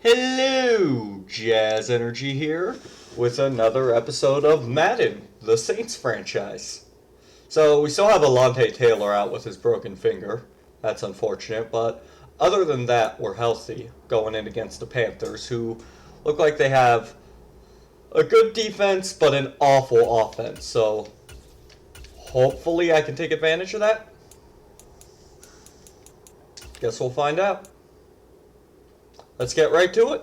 Hello, Jazz Energy here with another episode of Madden, the Saints franchise. So we still have Alontae Taylor out with his broken finger. That's unfortunate, but other than that, we're healthy going in against the Panthers, who look like they have a good defense but an awful offense. So hopefully I can take advantage of that. Guess we'll find out. Let's get right to it.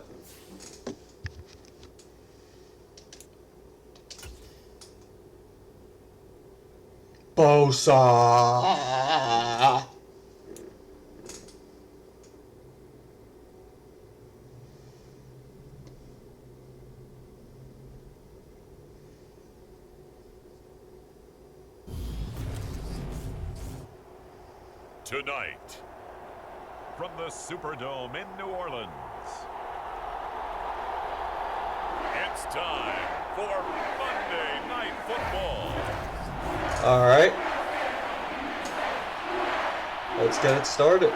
Bosa. Tonight, from the Superdome in New Orleans, it's time for Monday Night Football. All right. Let's get it started.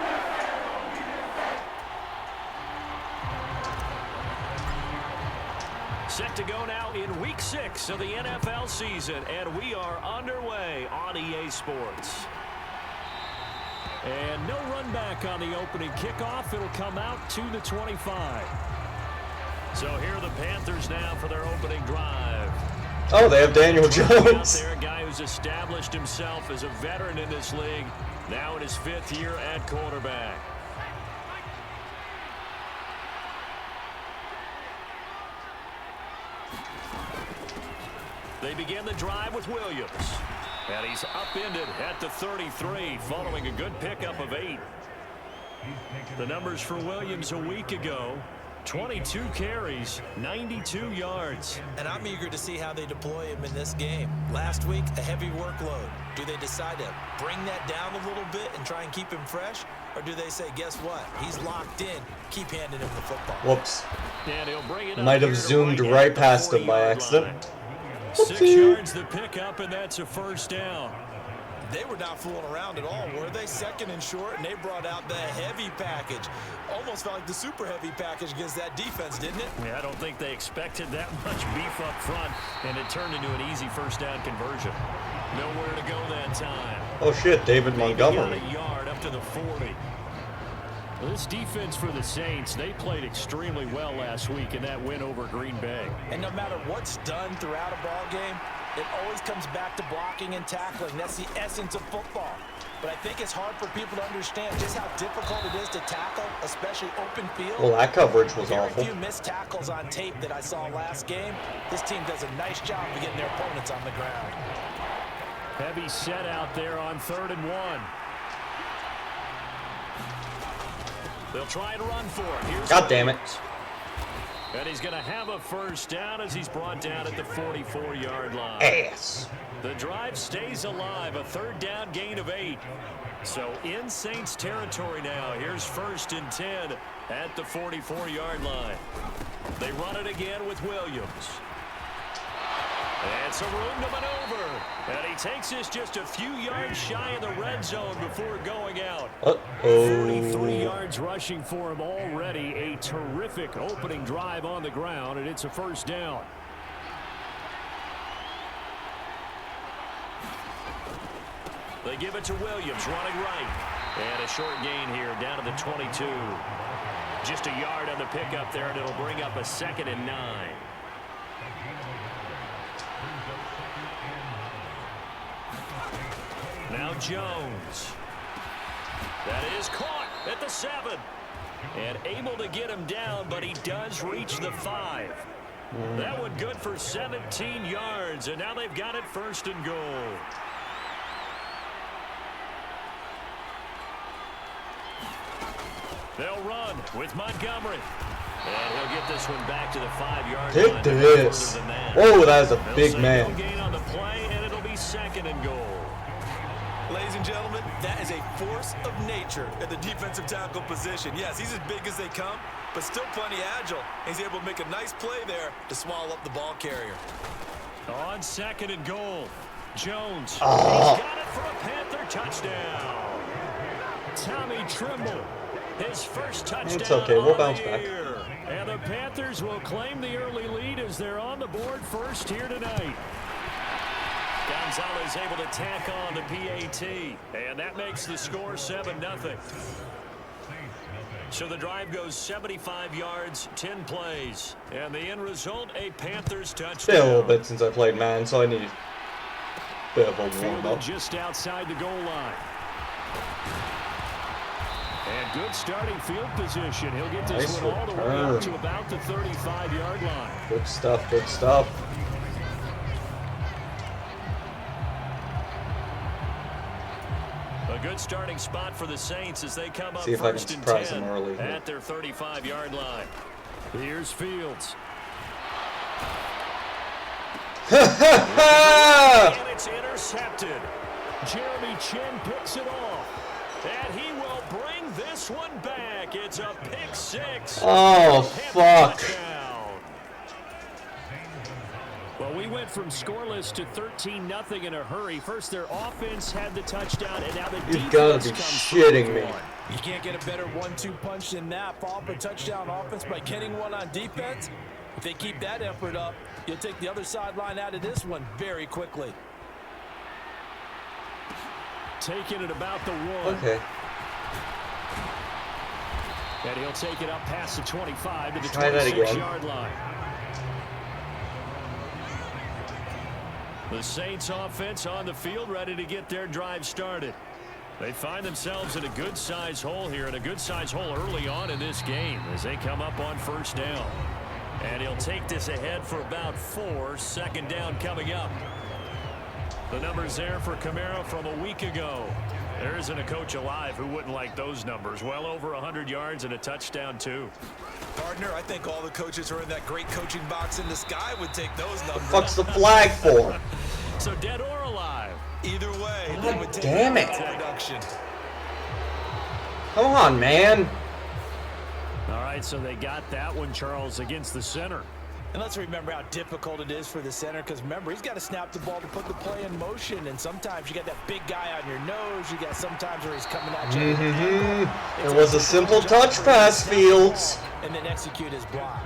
Set to go now in Week 6 of the NFL season, and we are underway on EA Sports. And no run back on the opening kickoff. It'll come out to the 25. So here are the Panthers now for their opening drive. Oh, they have Daniel Jones. There, a guy who's established himself as a veteran in this league, now in his 5th year at quarterback. They begin the drive with Williams. And he's upended at the 33 following a good pickup of 8. The numbers for Williams a week ago: 22 carries, 92 yards. And I'm eager to see how they deploy him in this game. Last week, a heavy workload. Do they decide to bring that down a little bit and try and keep him fresh? Or do they say, guess what? He's locked in. Keep handing him the football. Whoops. And he'll bring it Might have zoomed right past him by accident. 6 yards the pickup, and that's a first down. They were not fooling around at all, were they? Second and short, and they brought out the heavy package. Almost felt like the super heavy package against that defense, didn't it? Yeah, I don't think they expected that much beef up front, and it turned into an easy first down conversion. Nowhere to go that time. Oh shit, David Montgomery. A yard up to the 40. This defense for the Saints, they played extremely well last week in that win over Green Bay. And no matter what's done throughout a ball game, it always comes back to blocking and tackling. That's the essence of football. But I think it's hard for people to understand just how difficult it is to tackle, especially open field. Well, that coverage was awful. Very few missed tackles on tape that I saw last game. This team does a nice job of getting their opponents on the ground. Heavy set out there on 3rd and 1. They'll try and run for it. Here's God damn it. And he's going to have a first down as he's brought down at the 44-yard line. Ass. The drive stays alive, a 3rd down gain of 8. So in Saints territory now. Here's 1st and 10 at the 44-yard line. They run it again with Williams. And some room to maneuver. And he takes this just a few yards shy of the red zone before going out. 43 yards rushing for him already. A terrific opening drive on the ground, and it's a first down. They give it to Williams, running right. And a short gain here, down to the 22. Just a yard on the pickup there, and it'll bring up a 2nd and 9. Now Jones. That is caught at the 7. And able to get him down, but he does reach the 5. That one good for 17 yards, and now they've got it 1st and goal. They'll run with Montgomery. And he'll get this one back to the 5-yard line. Take this. Whoa, that is a big man. No gain on the play, and it'll be 2nd and goal. Ladies and gentlemen, that is a force of nature at the defensive tackle position. Yes, he's as big as they come, but still plenty agile. He's able to make a nice play there to swallow up the ball carrier. On 2nd and goal, Jones. He's got it for a Panther touchdown. Tommy Trimble, his first touchdown. It's okay, we'll on bounce the back. year. And the Panthers will claim the early lead as they're on the board first here tonight. Gonzalez able to tack on the PAT, and that makes the score 7-0. So the drive goes 75 yards, 10 plays, and the end result, a Panthers touchdown. Been a little bit since I played Madden, so I need a bit of a warm-up. Just outside the goal line. And good starting field position. He'll get this one all the way up to about the 35-yard line. Good stuff, good stuff. A good starting spot for the Saints as they come up See if I can first and surprise 10 them early. at their 35-yard line. Here's Fields. And it's intercepted. Jeremy Chin picks it off. And he will bring this one back. It's a pick six. Oh, fuck. Well, we went from scoreless to 13-0 in a hurry. First, their offense had the touchdown, and now the defense You've got to be shitting me. You can't get a better 1-2 punch than that. Follow up a touchdown offense by getting one on defense. If they keep that effort up, you'll take the other sideline out of this one very quickly. Taking it about the one. Okay. And he'll take it up past the 25 to the Try that again. 26-yard line. The Saints offense on the field ready to get their drive started. They find themselves in a good-sized hole here, and a good-sized hole early on in this game as they come up on first down. And he'll take this ahead for about 4. Second down coming up. The numbers there for Kamara from a week ago. There isn't a coach alive who wouldn't like those numbers. Well over 100 yards and a touchdown, too. Partner, I think all the coaches who are in that great coaching box in the sky would take those numbers. The fuck's the flag for? So dead or alive? Either way, God they would take damn it. production. Come on, man. All right, so they got that one, Charles, against the center. And let's remember how difficult it is for the center, because remember, he's got to snap the ball to put the play in motion, and sometimes you got that big guy on your nose. You got sometimes where he's coming at you. It was a simple touch pass, Fields. And then execute his block.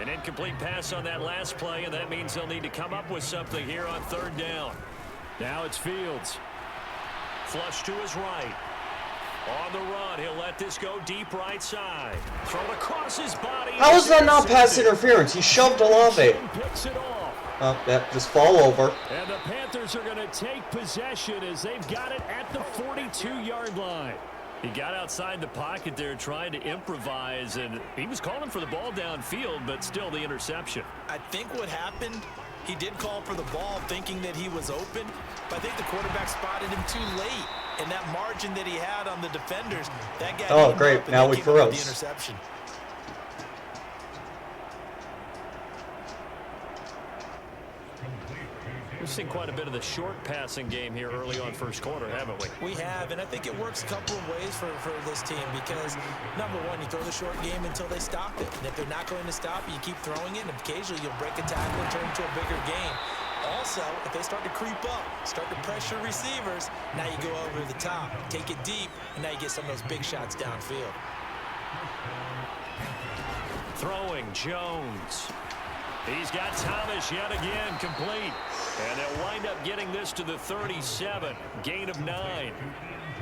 An incomplete pass on that last play, and that means they'll need to come up with something here on third down. Now it's Fields. Flush to his right. On the run, he'll let this go deep right side. Throw it across his body. How is that not pass interference? He shoved Olave. Picks it off. Oh, that just fall over. And the Panthers are going to take possession as they've got it at the 42-yard line. He got outside the pocket there trying to improvise, and he was calling for the ball downfield, but still the interception. I think what happened, he did call for the ball thinking that he was open, but I think the quarterback spotted him too late. And that margin that he had on the defenders, that guy. Oh, great. Now we throw the froze. interception. We've seen quite a bit of the short passing game here early on first quarter, haven't we? We have, and I think it works a couple of ways for this team because, number one, you throw the short game until they stop it. And if they're not going to stop it, you keep throwing it, and occasionally you'll break a tackle and turn it into a bigger game. Also, if they start to creep up, start to pressure receivers, now you go over the top, take it deep, and now you get some of those big shots downfield. Throwing Jones. He's got Thomas yet again complete. And they'll wind up getting this to the 37. Gain of 9.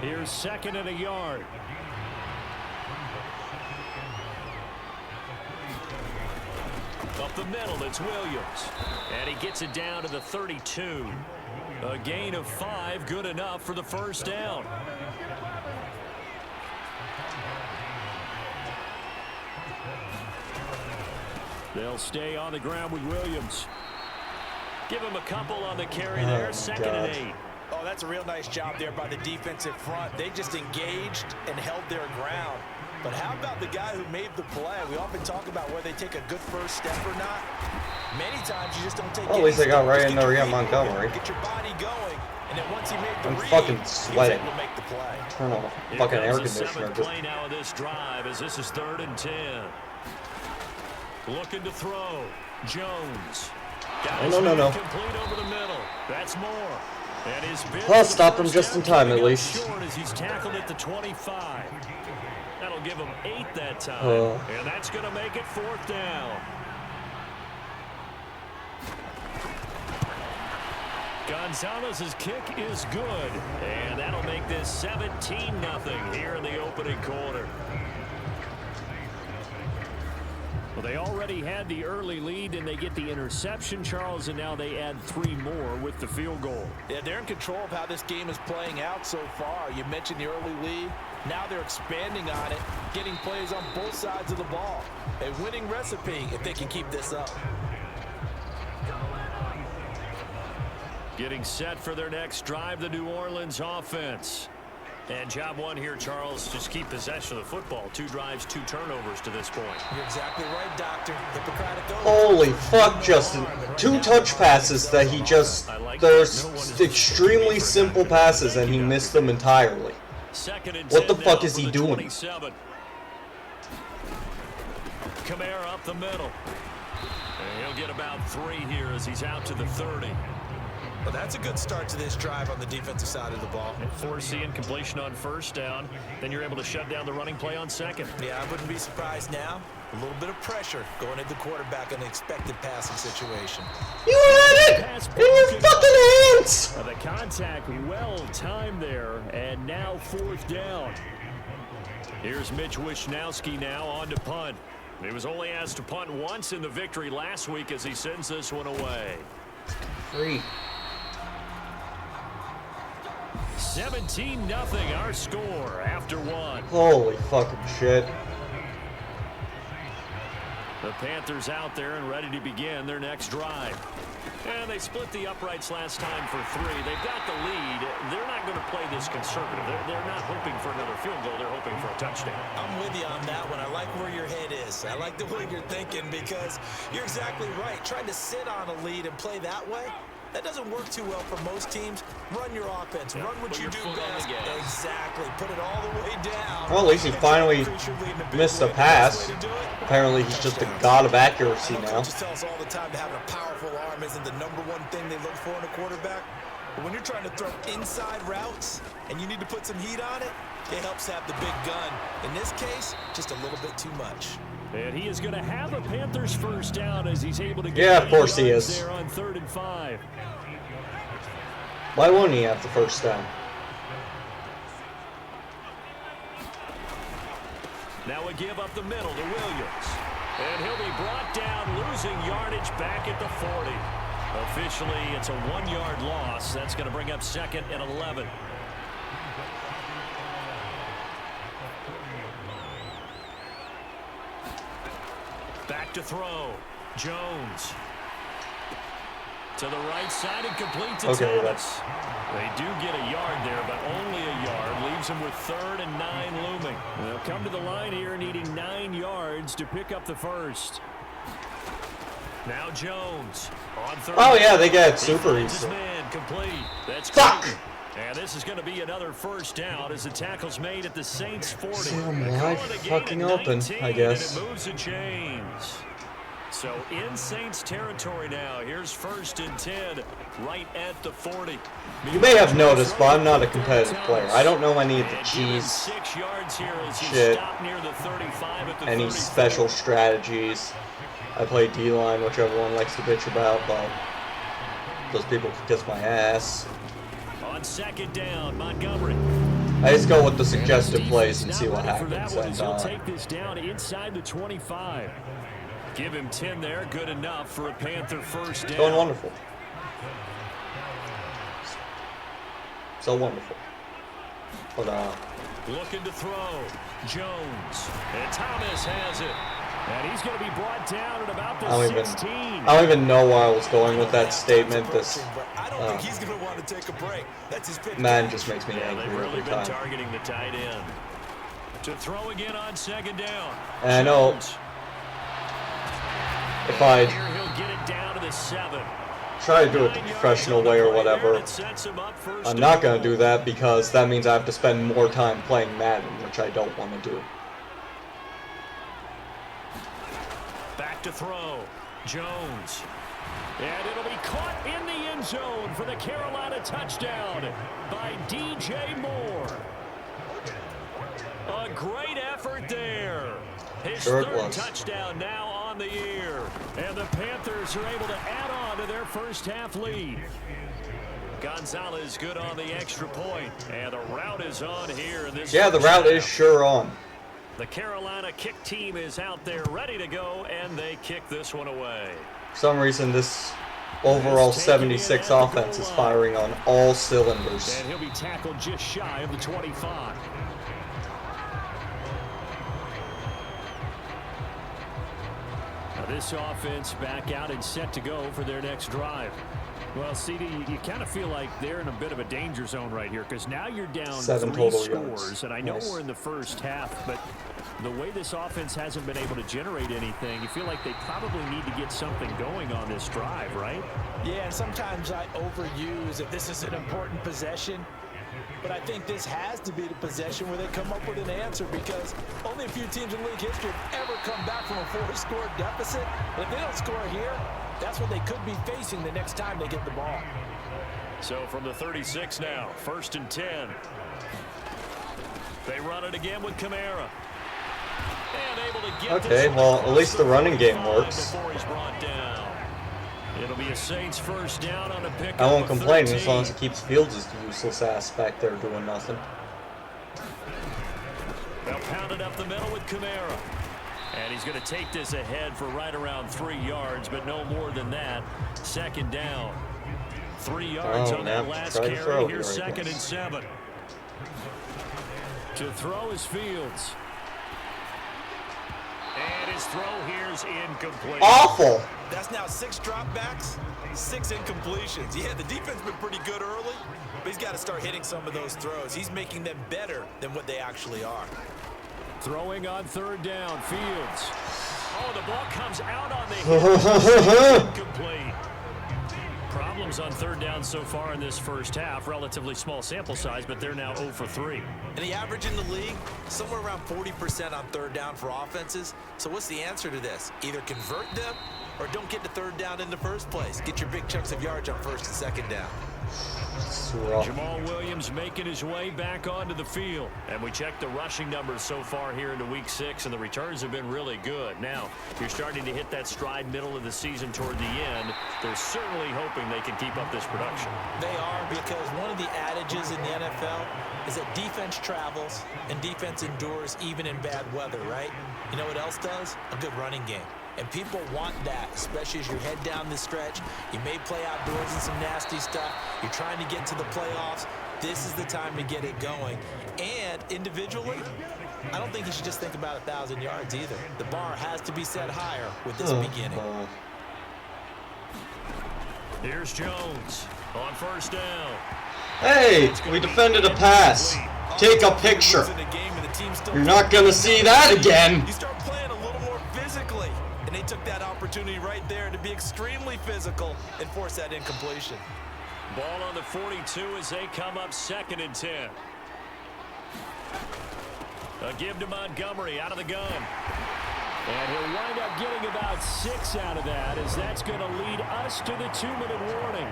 Here's second and a yard. Up the middle, it's Williams. And he gets it down to the 32. A gain of 5, good enough for the first down. They'll stay on the ground with Williams. Give him a couple on the carry there, second and 8. Oh, that's a real nice job there by the defensive front. They just engaged and held their ground. But how about the guy who made the play? We often talk about whether they take a good first step or not. Many times you just don't take. Well, at least they got right in there. Yeah, Montgomery. Get your body going, and then once he made the I'm read, fucking sweating. he's able to make the play. Turn on the fucking air conditioner. Just play now of this drive as this is 3rd and 10. Looking to throw. Jones. No. Complete over the middle. That's more. And his I'll stop him just in time, at least. Short as he's tackled at the 25. That'll give him 8 that time. And that's going to make it 4th down. Gonzalez's kick is good. And that'll make this 17-0 here in the opening quarter. Well, they already had the early lead, and they get the interception, Charles, and now they add 3 more with the field goal. Yeah, they're in control of how this game is playing out so far. You mentioned the early lead. Now they're expanding on it, getting plays on both sides of the ball. A winning recipe if they can keep this up. Getting set for their next drive, the New Orleans offense. And job one here, Charles, just keep possession of the football. 2 drives, 2 turnovers to this point. You're exactly right, Doctor. Hippocratic oath. Holy fuck, Justin. 2 touch passes that he just... There's extremely simple passes and he missed them entirely. What the fuck is he doing? 27. Kamara up the middle. And he'll get about 3 here as he's out to the 30. Well, that's a good start to this drive on the defensive side of the ball. Forcing completion on 1st down. Then you're able to shut down the running play on 2nd. Yeah, I wouldn't be surprised now. A little bit of pressure going into the quarterback in an expected passing situation. You had it in your fucking hands! The contact well timed there, and now 4th down. Here's Mitch Wishnowski now on to punt. He was only asked to punt once in the victory last week as he sends this one away. 3. 17-0 our score after 1. Holy fucking shit. The Panthers out there and ready to begin their next drive. And they split the uprights last time for 3. They've got the lead. They're not going to play this conservative. They're not hoping for another field goal. They're hoping for a touchdown. I'm with you on that one. I like where your head is. I like the way you're thinking because you're exactly right. Trying to sit on a lead and play that way, that doesn't work too well for most teams. Run your offense. Run what you do best. Exactly. Put it all the way down. Well, at least he finally missed a pass. Apparently, he's just a god of accuracy now. Coaches tell us all the time that having a powerful arm isn't the #1 thing they look for in a quarterback. But when you're trying to throw inside routes and you need to put some heat on it, it helps have the big gun. In this case, just a little bit too much. And he is going to have a Panthers 1st down as he's able to get yeah, of course he is. there on 3rd and 5. Why won't he have the 1st down? Now a give up the middle to Williams. And he'll be brought down, losing yardage back at the 40. Officially, it's a 1-yard loss. That's going to bring up 2nd and 11. Back to throw. Jones. To the right side and complete to Thomas. They do get a yard there, but only a yard. Leaves them with 3rd and 9 looming. They'll come to the line here needing 9 yards to pick up the 1st. Now Jones on 3rd. Oh yeah, they get it super easy. Complete. That's fuck! Good. And this is going to be another 1st down as the tackle's made at the Saints 40. I'm wide fucking open, I guess. And it moves the chains. So in Saints territory now. Here's 1st and 10 right at the 40. You may have noticed, but I'm not a competitive player. I don't know any of the cheese 6 yards here as he shit, stopped near the 35 at the any 34. special strategies. I play D-line, which everyone likes to bitch about, but those people can kiss my ass. On 2nd down, Montgomery. I just go with the suggested plays and see what happens. And, he'll take this down inside the 25. Give him 10 there, good enough for a Panther 1st down. Going wonderful. So wonderful. But looking to throw. Jones. And Thomas has it. And he's going to be brought down at about the 16. I don't even know where I was going with that statement. This I don't think he's going to want to take a break. That's his pick. man just makes me angry they've really every been time. targeting the tight end. To throw again on 2nd down. And I know if I Here he'll get it down to the 7. try to do it the professional way or whatever, I'm not going to do that because that means I have to spend more time playing Madden, which I don't want to do. Back to throw. Jones. And it'll be caught in the end zone for the Carolina touchdown by DJ Moore. A great effort effort there. His Sure it third was. touchdown now on the year. And the Panthers are able to add on to their first half lead. Gonzalez good on the extra point. And the route is on here in this. Yeah, the route is sure on. The Carolina kick team is out there ready to go, and they kick this one away. For some reason, this overall 76 offense is firing on all cylinders. And he'll be tackled just shy of the 25. Now this offense back out and set to go for their next drive. Well, CD, you kind of feel like they're in a bit of a danger zone right here because now you're down 7 3 total scores. yards. And I know Nice. we're in the first half, but the way this offense hasn't been able to generate anything, you feel like they probably need to get something going on this drive, right? Yeah, and sometimes I overuse if this is an important possession. But I think this has to be the possession where they come up with an answer because only a few teams in league history have ever come back from a 4-score deficit. And if they don't score here, that's what they could be facing the next time they get the ball. So from the 36 now, 1st and 10. They run it again with Kamara. And able to get Okay, well, at least the running game works. before he's brought down. It'll be a Saints first down on a pickup. I won't of complain 13. as long as it keeps Fields' useless ass back there doing nothing. They'll pound it up the middle with Kamara. And he's going to take this ahead for right around 3 yards, but no more than that. 2nd down. 3 yards on that last try to carry. throw Here's here, I 2nd and guess. 7. To throw is Fields. And his throw here is incomplete. Awful! That's now 6 dropbacks, 6 incompletions. Yeah, the defense has been pretty good early, but he's got to start hitting some of those throws. He's making them better than what they actually are. Throwing on 3rd down, Fields. Oh, the ball comes out on the hit. Incomplete. Problems on 3rd down so far in this first half. Relatively small sample size, but they're now 0 for 3. And the average in the league, somewhere around 40% on 3rd down for offenses. So what's the answer to this? Either convert them or don't get to 3rd down in the first place. Get your big chunks of yards on 1st and 2nd down. It's rough. Jamal Williams making his way back onto the field. And we checked the rushing numbers so far here into week 6, and the returns have been really good. Now, you're starting to hit that stride middle of the season toward the end. They're certainly hoping they can keep up this production. They are, because one of the adages in the NFL is that defense travels and defense endures even in bad weather, right? You know what else does? A good running game. And people want that, especially as you head down the stretch. You may play outdoors in some nasty stuff. You're trying to get to the playoffs. This is the time to get it going. And individually, I don't think you should just think about 1,000 yards either. The bar has to be set higher with this beginning. Here's Jones on 1st down. Hey, we defended a pass. Take a picture. You're not going to see that again. You start playing a little more physically. And they took that opportunity right there to be extremely physical and force that incompletion. Ball on the 42 as they come up 2nd and 10. A give to Montgomery out of the gun. And he'll wind up getting about 6 out of that, as that's going to lead us to the 2-minute warning.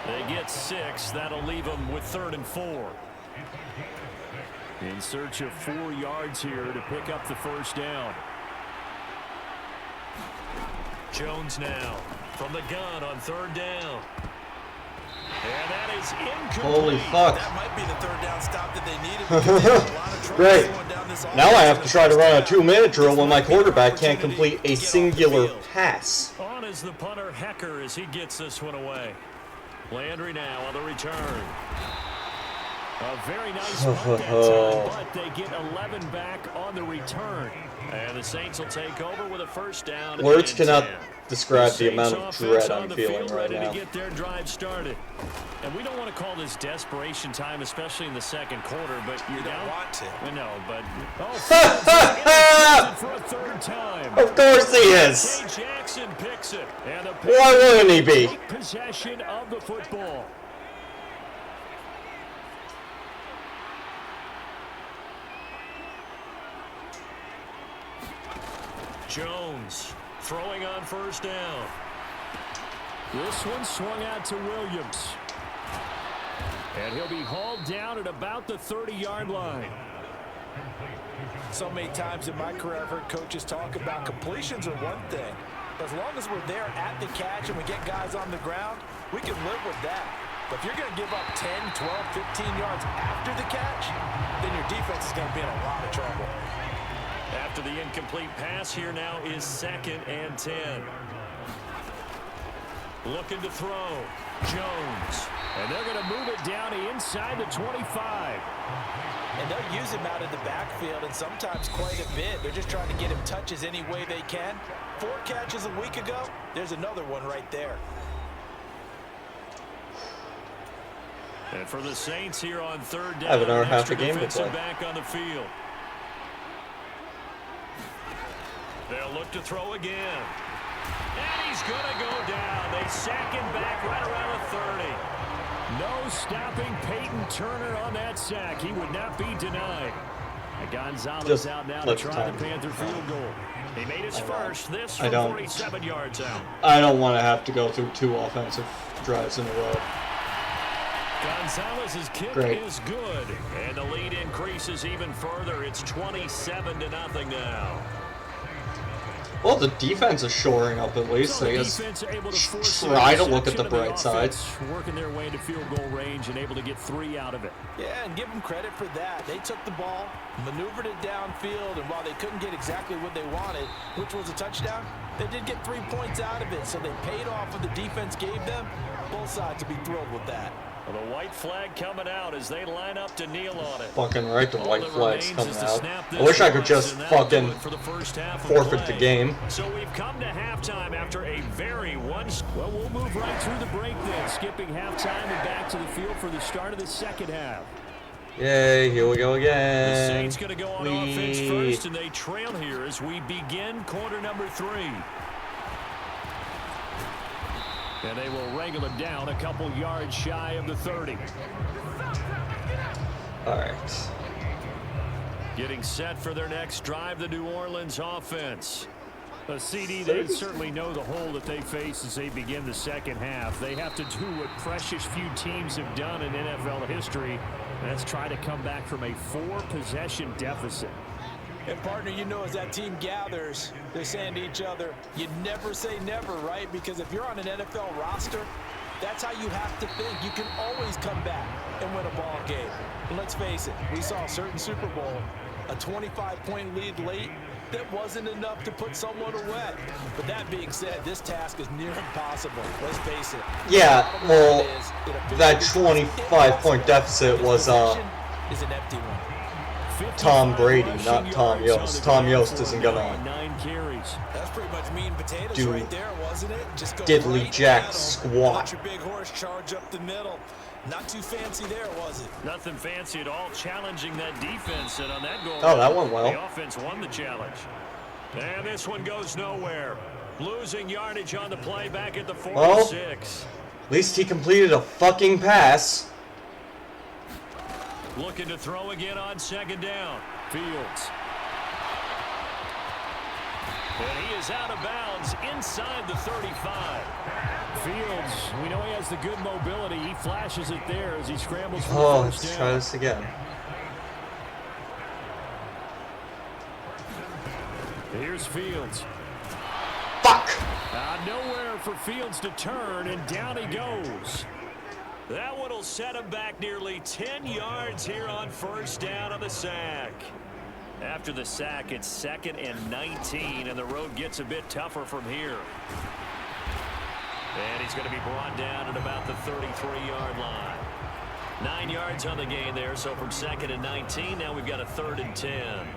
They get 6. That'll leave them with 3rd and 4. In search of 4 yards here to pick up the first down. Jones now from the gun on 3rd down. And that is incomplete. Holy fuck. That might be the 3rd down stop that they needed. Because they had a lot of trouble Great. slowing down this Now I have to offense. try to run a 2-minute drill when my quarterback can't complete a singular pass. On is the punter Hecker as he gets this one away. Landry now on the return. A very nice punt that time, but they get 11 back on the return. And the Saints will take over with a first down. Words and cannot 10. describe the Saints amount of offense dread on I'm the feeling field, right ready now. to get their drive started. And we don't want to call this desperation time, especially in the 2nd quarter, but you're You don't down. want to. I know, but oh, for a 3rd time. Of course he is. K. Jackson picks it, and the Why wouldn't he be? take possession of the football. Jones throwing on 1st down. This one swung out to Williams. And he'll be hauled down at about the 30-yard line. So many times in my career, I've heard coaches talk about completions are one thing. As long as we're there at the catch and we get guys on the ground, we can live with that. But if you're going to give up 10, 12, 15 yards after the catch, then your defense is going to be in a lot of trouble. After the incomplete pass, here now is 2nd and 10. Looking to throw. Jones. And they're going to move it down inside the 25. And they'll use him out of the backfield, and sometimes quite a bit. They're just trying to get him touches any way they can. 4 catches a week ago. There's another one right there. And for the Saints here on 3rd down, I have another half a game to play. Back on the field. They'll look to throw again. And he's going to go down. They sack him back right around the 30. No stopping Peyton Turner on that sack. He would not be denied. Gonzalez Just out now to let try time. the Panther field goal. He made his first. This I from don't. 47 yards out. I don't want to have to go through 2 offensive drives in a row. Gonzalez's kick Great. is good. And the lead increases even further. It's 27-0 now. Well, the defense is shoring up at least. So They the just defense able to force try to the look at the interception, bright and side. offense working their way to field goal range and able to get 3 out of it. Yeah, and give them credit for that. They took the ball, maneuvered it downfield, and while they couldn't get exactly what they wanted, which was a touchdown, they did get 3 points out of it, so they paid off what the defense gave them. Both sides would be thrilled with that. Well, the white flag coming out as they line up to kneel on it. Fucking right, the All white that flag's remains coming is to out. snap I this wish I could once, just and that'll do fucking it for the first half of forfeit the play. game. So we've come to halftime after a very Well, we'll move right through the break then, skipping halftime and back to the field for the start of the second half. Yay, here we go The again. Saints going to go on offense first, and they trail here as we begin quarter number 3. And they will wrangle it down a couple yards shy of the 30. All right. Getting set for their next drive, the New Orleans offense. A CD, they certainly know the hole that they face as they begin the second half. They have to do what precious few teams have done in NFL history, and that's try to come back from a 4-possession deficit. And partner, you know, as that team gathers, they're saying to each other, you never say never, right? Because if you're on an NFL roster, that's how you have to think. You can always come back and win a ball game. And let's face it, we saw a certain Super Bowl, a 25-point lead late, that wasn't enough to put someone away. But that being said, this task is near impossible. Let's face it. Yeah, well, that 25-point deficit was is an empty one. Tom Brady, not Tom Yost. Tom Yost isn't gonna 9 carries. That's pretty much meat and potatoes do right there, wasn't it? Just go diddly right jack at 'em. squat. Let your big horse charge up the middle. Not too fancy there, was it? Nothing fancy at all, challenging that defense, and on that goal, Oh, that went well. the offense won the challenge. And this one goes nowhere. Losing yardage on the play back at the 46. At least he completed a fucking pass. Looking to throw again on second down. Fields. And he is out of bounds inside the 35. Fields, we know he has the good mobility. He flashes it there as he scrambles for the Oh, first let's down. try this again. Here's Fields. Fuck! Nowhere for Fields to turn, and down he goes. That one will set him back nearly 10 yards here on first down on the sack. After the sack, it's 2nd and 19, and the road gets a bit tougher from here. And he's going to be brought down at about the 33-yard line. 9 yards on the gain there, so from 2nd and 19, now we've got a 3rd and 10.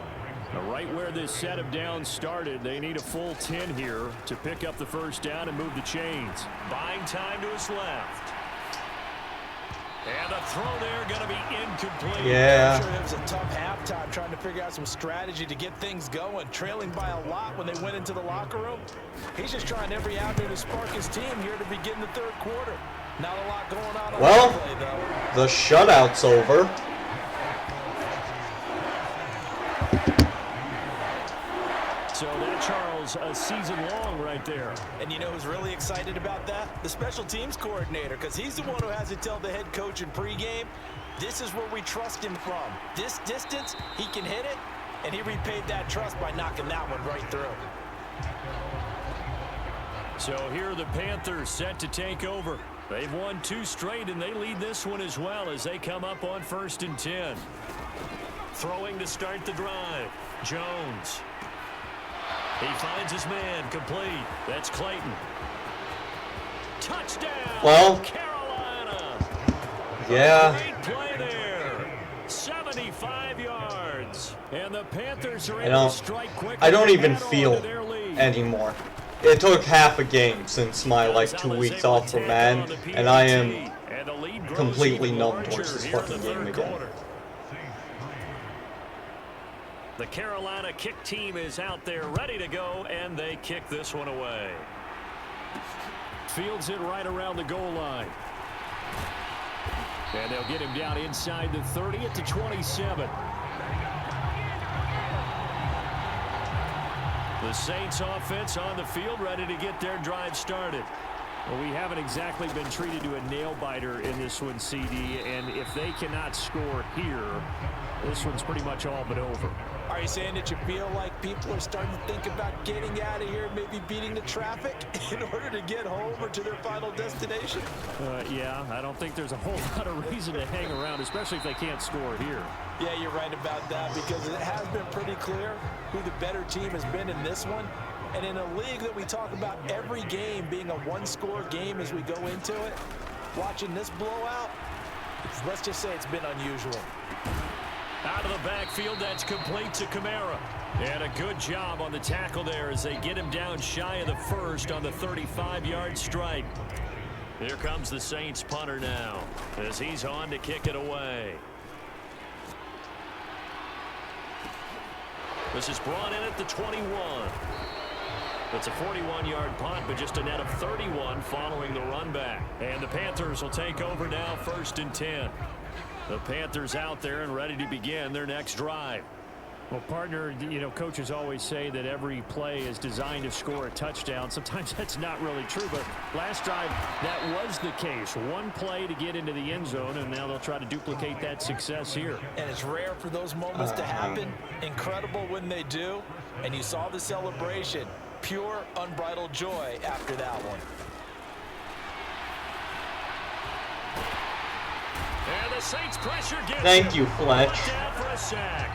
Right where this set of downs started, they need a full 10 here to pick up the first down and move the chains. Buying time to his left. And the throw there going to be incomplete. Yeah. I'm sure it was a tough halftime trying to figure out some strategy to get things going. Trailing by a lot when they went into the locker room. He's just trying every avenue to spark his team here to begin the third quarter. Not a lot going on Well, the play, though. the shutout's over. So that, Charles, a season long right there. And you know who's really excited about that? The special teams coordinator, because he's the one who has to tell the head coach in pregame, This is where we trust him from. This distance, he can hit it, and he repaid that trust by knocking that one right through. So here are the Panthers set to take over. They've won 2 straight, and they lead this one as well as they come up on 1st and 10. Throwing to start the drive. Jones. He finds his man, complete. That's Clayton. Touchdown, Well, Carolina. yeah. Great play there. 75 yards. And the Panthers are I able don't, to strike quickly. I don't even and add on feel to their lead. anymore. It took half a game since my like 2 weeks off from Madden, and I am completely numb towards this fucking game again. The Carolina kick team is out there ready to go, and they kick this one away. Fields it right around the goal line. And they'll get him down inside the 30 at the 27. The Saints offense on the field ready to get their drive started. Well, we haven't exactly been treated to a nail-biter in this one, CD, and if they cannot score here, this one's pretty much all but over. Are you saying that you feel like people are starting to think about getting out of here, maybe beating the traffic in order to get home or to their final destination? Yeah, I don't think there's a whole lot of reason to hang around, especially if they can't score here. Yeah, you're right about that, because it has been pretty clear who the better team has been in this one. And in a league that we talk about every game being a one-score game as we go into it, watching this blowout, let's just say it's been unusual. Out of the backfield, that's complete to Kamara. And a good job on the tackle there as they get him down shy of the first on the 35-yard strike. Here comes the Saints punter now as he's on to kick it away. This is brought in at the 21. It's a 41-yard punt, but just a net of 31 following the run back. And the Panthers will take over now, 1st and 10. The Panthers out there and ready to begin their next drive. Well, partner, you know, coaches always say that every play is designed to score a touchdown. Sometimes that's not really true, but last drive, that was the case. One play to get into the end zone, and now they'll try to duplicate that success here. And it's rare for those moments to happen. Incredible when they do. And you saw the celebration. Pure, unbridled joy after that one. And the Saints pressure gets Thank him. you, Fletch. Down for a sack.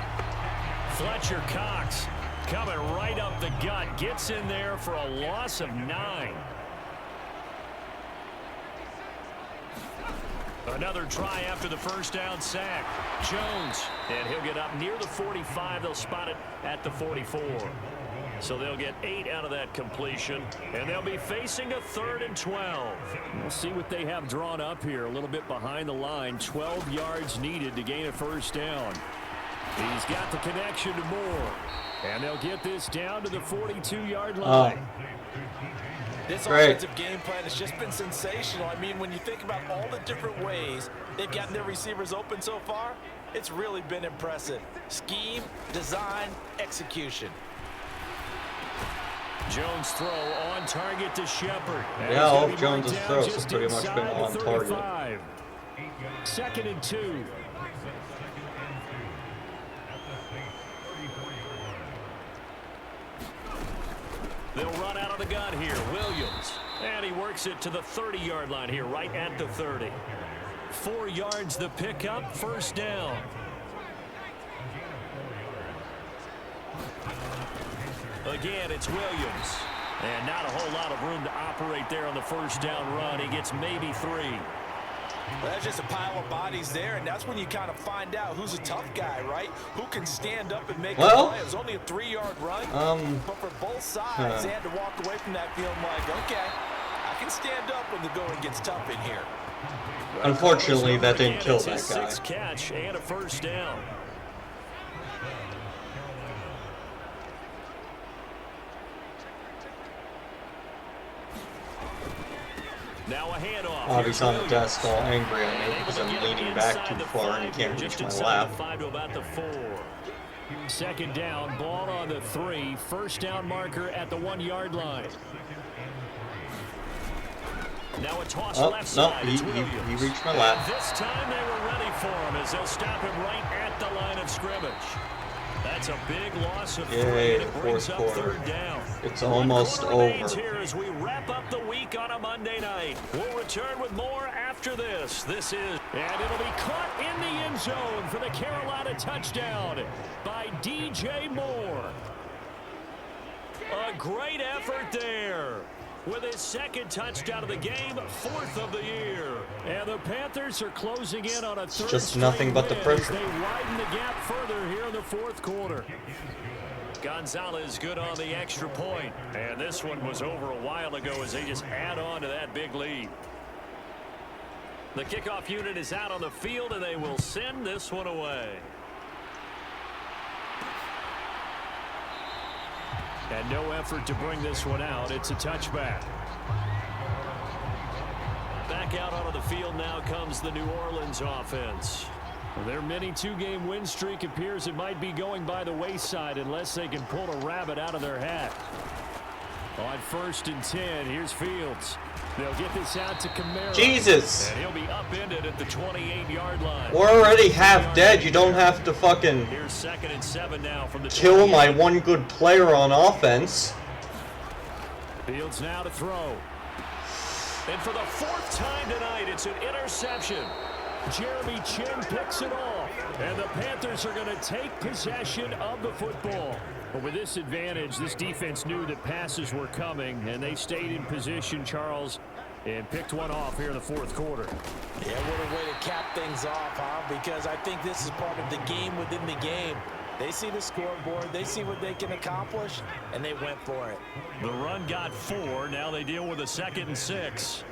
Fletcher Cox coming right up the gut. Gets in there for a loss of 9. Another try after the first down sack. Jones. And he'll get up near the 45. They'll spot it at the 44. So they'll get 8 out of that completion, and they'll be facing a 3rd and 12. We'll see what they have drawn up here. A little bit behind the line. 12 yards needed to gain a first down. He's got the connection to Moore, and they'll get this down to the 42-yard line. This Great. offensive game plan has just been sensational. I mean, when you think about all the different ways they've gotten their receivers open so far, it's really been impressive. Scheme, design, execution. Jones throw on target to Shepard. Yeah, all of Jones' throws have pretty much been on target. 2nd and 2. They'll run out of the gun here. Williams. And he works it to the 30-yard line here, right at the 30. 4 yards the pickup, first down. Again, it's Williams. And not a whole lot of room to operate there on the first down run. He gets maybe 3. Well, that's just a pile of bodies there, and that's when you kind of find out who's a tough guy, right? Who can stand up and make a play. It was only a 3-yard run, but for both sides, they had to walk away from that feeling like, okay, I can stand up when the going gets tough in here. Unfortunately, that didn't kill that guy. 6th catch and a first down. Now a handoff. He's on the desk all angry at me because I'm leaning back too far and he can't reach my lap. 5 to about the 4. 2nd down, ball on the 3. First down marker at the 1-yard line. Now a toss Oh, left no, side. he It's Williams. reached my lap. This time they were ready for him as they'll stop him right at the line of scrimmage. That's a big loss of 3, Yay, and it brings fourth up quarter. 3rd down. It's One almost quarter remains over. here as we wrap up the week on a Monday night. We'll return with more after this. This is, and it'll be caught in the end zone for the Carolina touchdown by DJ Moore. A great effort there. With his 2nd touchdown of the game, 4th of the year. And the Panthers are closing in on a 3rd just nothing but the straight win pressure. as they widen the gap further here in the 4th quarter. Gonzalez good on the extra point. And this one was over a while ago as they just add on to that big lead. The kickoff unit is out on the field, and they will send this one away. And no effort to bring this one out. It's a touchback. Back out onto the field now comes the New Orleans offense. Their mini 2-game win streak appears it might be going by the wayside unless they can pull a rabbit out of their hat. On 1st and 10, here's Fields. They'll get this out to Kamara. Jesus! And he'll be upended at the 28-yard line. We're already half dead. You don't have to fucking Here's 2nd and 7 now from the kill 28. my one good player on offense. Fields now to throw. And for the 4th time tonight, it's an interception. Jeremy Chin picks it off. And the Panthers are going to take possession of the football. But with this advantage, this defense knew that passes were coming, and they stayed in position, Charles, and picked one off here in the 4th quarter. Yeah, what a way to cap things off, huh? Because I think this is part of the game within the game. They see the scoreboard, they see what they can accomplish, and they went for it. The run got 4. Now they deal with a 2nd and 6.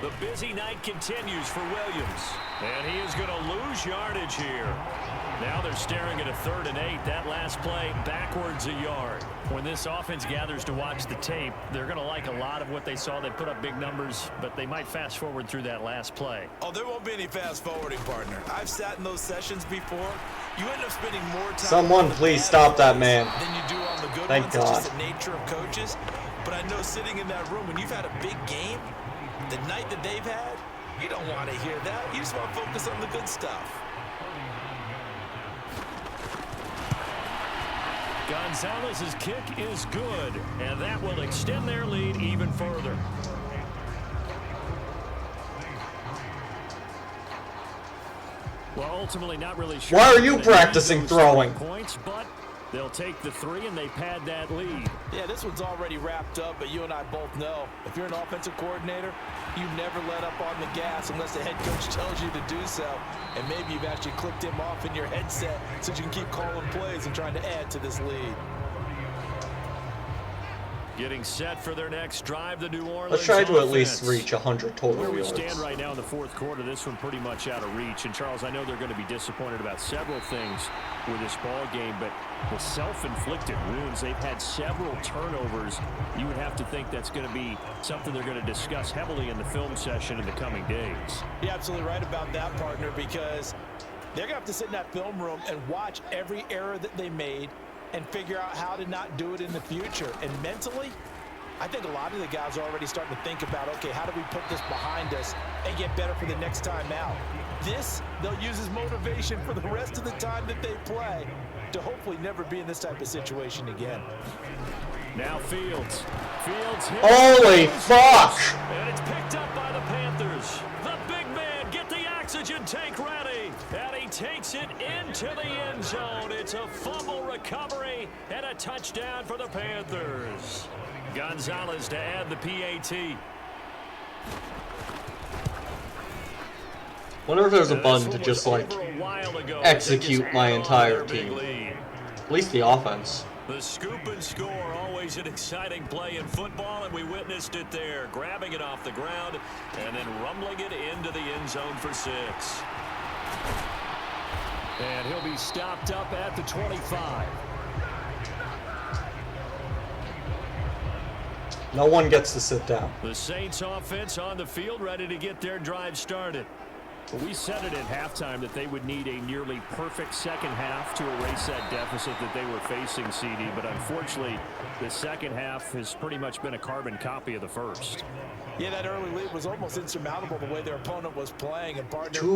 The busy night continues for Williams. And he is going to lose yardage here. Now they're staring at a 3rd and 8. That last play backwards a yard. When this offense gathers to watch the tape, they're going to like a lot of what they saw. They put up big numbers, but they might fast forward through that last play. Oh, there won't be any fast forwarding, partner. I've sat in those sessions before. You end up spending more time. Someone please stop that man. Than you do on the good Thank ones. God. It's just the nature of coaches. But I know sitting in that room, when you've had a big game, the night that they've had, you don't want to hear that. You just want to focus on the good stuff. Gonzalez's kick is good, and that will extend their lead even further. Well, ultimately, not really sure. Why are you practicing throwing? Points, but they'll take the 3 and they pad that lead. Yeah, this one's already wrapped up, but you and I both know if you're an offensive coordinator, you never let up on the gas unless the head coach tells you to do so. And maybe you've actually clicked him off in your headset so you can keep calling plays and trying to add to this lead. Getting set for their next drive, the New Orleans Let's try to at least offense. reach 100 total Where we yards. stand right now in the 4th quarter, this one pretty much out of reach. And Charles, I know they're going to be disappointed about several things with this ball game, but the self-inflicted wounds, they've had several turnovers. You would have to think that's going to be something they're going to discuss heavily in the film session in the coming days. You're absolutely right about that, partner, because they're going to have to sit in that film room and watch every error that they made and figure out how to not do it in the future. And mentally, I think a lot of the guys are already starting to think about, okay, how do we put this behind us and get better for the next time out? This, they'll use as motivation for the rest of the time that they play to hopefully never be in this type of situation again. Now Fields. Fields hits. Holy fuck! And it's picked up by the Panthers. The big man, get the oxygen tank ready. And he takes it into the end zone. It's a fumble recovery and a touchdown for the Panthers. Gonzalez to add the PAT. Wonder if there's a button to just like execute my entire team. At least the offense. The scoop and score, always an exciting play in football, and we witnessed it there, grabbing it off the ground and then rumbling it into the end zone for 6. And he'll be stopped up at the 25. No one gets to sit down. The Saints offense on the field, ready to get their drive started. We said it at halftime that they would need a nearly perfect second half to erase that deficit that they were facing, CD. But unfortunately, the second half has pretty much been a carbon copy of the first. Yeah, that early lead was almost insurmountable the way their opponent was playing. And partner, they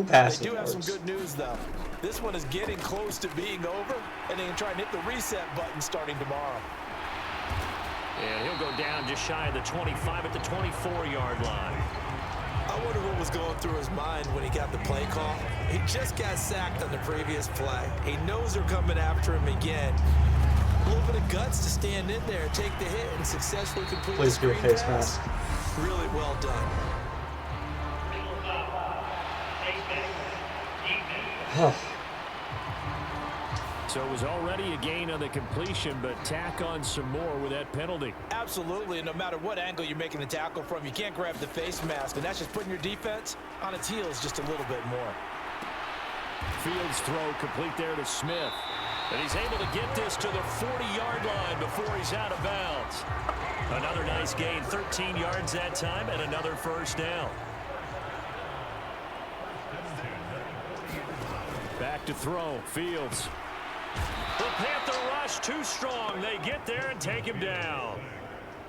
do have some good news, though. This one is getting close to being over, and they can try and hit the reset button starting tomorrow. And he'll go down just shy of the 25 at the 24-yard line. I wonder what was going through his mind when he got the play call. He just got sacked on the previous play. He knows they're coming after him again. A little bit of guts to stand in there, take the hit, and successfully complete the screen face pass. mask. Really well done. So it was already a gain on the completion, but tack on some more with that penalty. Absolutely, and no matter what angle you're making the tackle from, you can't grab the face mask, and that's just putting your defense on its heels just a little bit more. Fields throw complete there to Smith. And he's able to get this to the 40-yard line before he's out of bounds. Another nice gain, 13 yards that time, and another first down. Back to throw, Fields. The Panther rush too strong. They get there and take him down.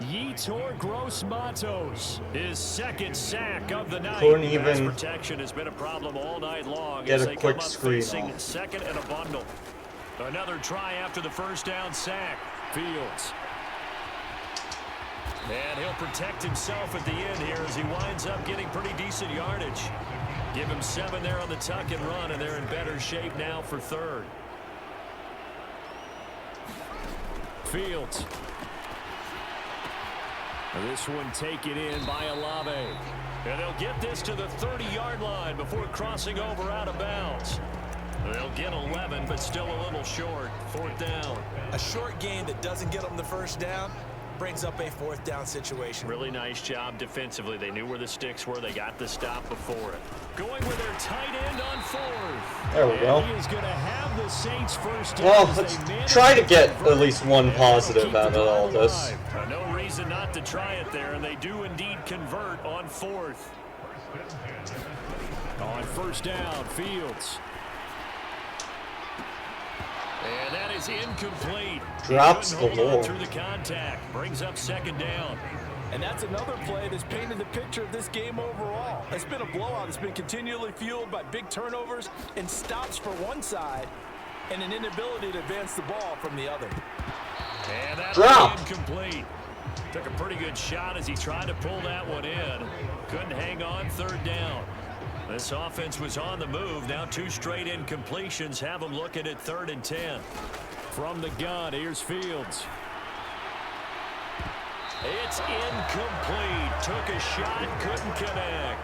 Yetur Gross-Matos, his second sack of the night. Couldn't even Pass protection has been a problem all night long get as a they quick come up screen facing off. second and a bundle. Another try after the first down sack. Fields. And he'll protect himself at the end here as he winds up getting pretty decent yardage. Give him 7 there on the tuck and run, and they're in better shape now for third. Fields. This one taken in by Olave. And they'll get this to the 30-yard line before crossing over out of bounds. They'll get 11, but still a little short. Fourth down. A short gain that doesn't get them the first down brings up a fourth down situation. Really nice job defensively. They knew where the sticks were. They got the stop before it. Going with their tight end on fourth. There we go. He is going to have the Saints first down. Well, let's try to get at least one positive out of all this. No reason not to try it there, and they do indeed convert on fourth. On first down, Fields. And that is incomplete. Drops the ball. Through the contact. Brings up second down. And that's another play that's painted the picture of this game overall. It's been a blowout. It's been continually fueled by big turnovers and stops for one side and an inability to advance the ball from the other. And that's incomplete. Took a pretty good shot as he tried to pull that one in. Couldn't hang on, third down. This offense was on the move. Now 2 straight incompletions have them looking at 3rd and 10. From the gun, here's Fields. It's incomplete. Took a shot, couldn't connect.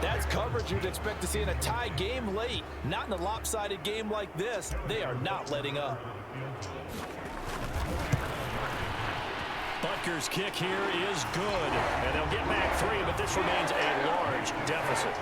That's coverage you'd expect to see in a tie game late. Not in a lopsided game like this. They are not letting up. Butker's kick here is good. And they'll get back 3, but this remains a large deficit.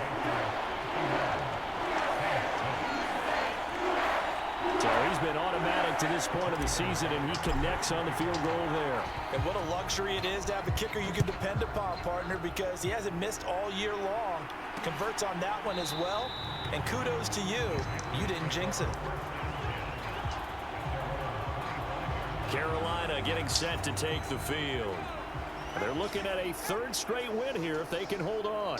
So he's been automatic to this point of the season, and he connects on the field goal there. And what a luxury it is to have a kicker you can depend upon, partner, because he hasn't missed all year long. Converts on that one as well. And kudos to you. You didn't jinx it. Carolina getting set to take the field. They're looking at a 3rd straight win here if they can hold on.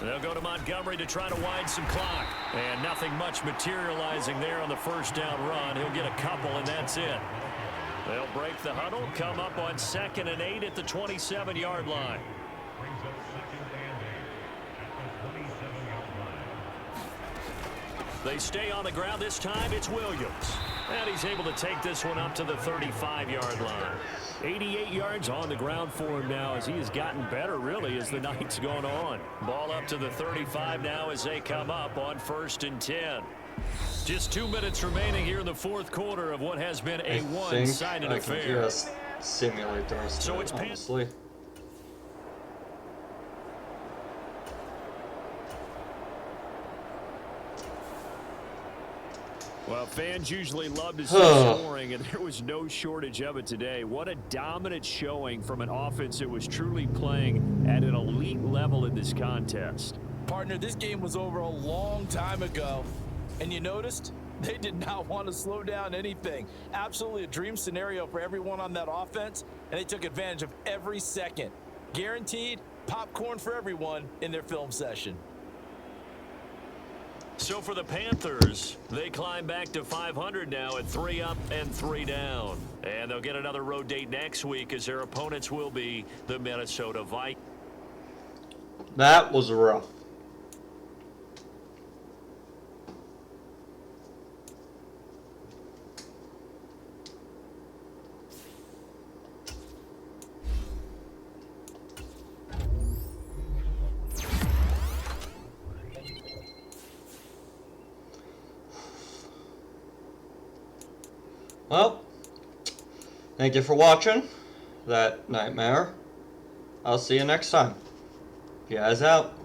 They'll go to Montgomery to try to wind some clock. And nothing much materializing there on the first down run. He'll get a couple, and that's it. They'll break the huddle, come up on 2nd and 8 at the 27-yard line. They stay on the ground this time. It's Williams. And he's able to take this one up to the 35-yard line. 88 yards on the ground for him now as he has gotten better, really, as the night's gone on. Ball up to the 35 now as they come up on 1st and 10. Just 2 minutes remaining here in the 4th quarter of what has been a one-sided affair. I can just simulate the rest So of it's it, honestly. Well, fans usually love to see scoring, and there was no shortage of it today. What a dominant showing from an offense that was truly playing at an elite level in this contest. Partner, this game was over a long time ago, and you noticed they did not want to slow down anything. Absolutely a dream scenario for everyone on that offense, and they took advantage of every second. Guaranteed popcorn for everyone in their film session. So for the Panthers, they climb back to 500 now at 3 up and 3 down. And they'll get another road date next week as their opponents will be the Minnesota Vikings. That was rough. Well, thank you for watching that nightmare. I'll see you next time. You guys out.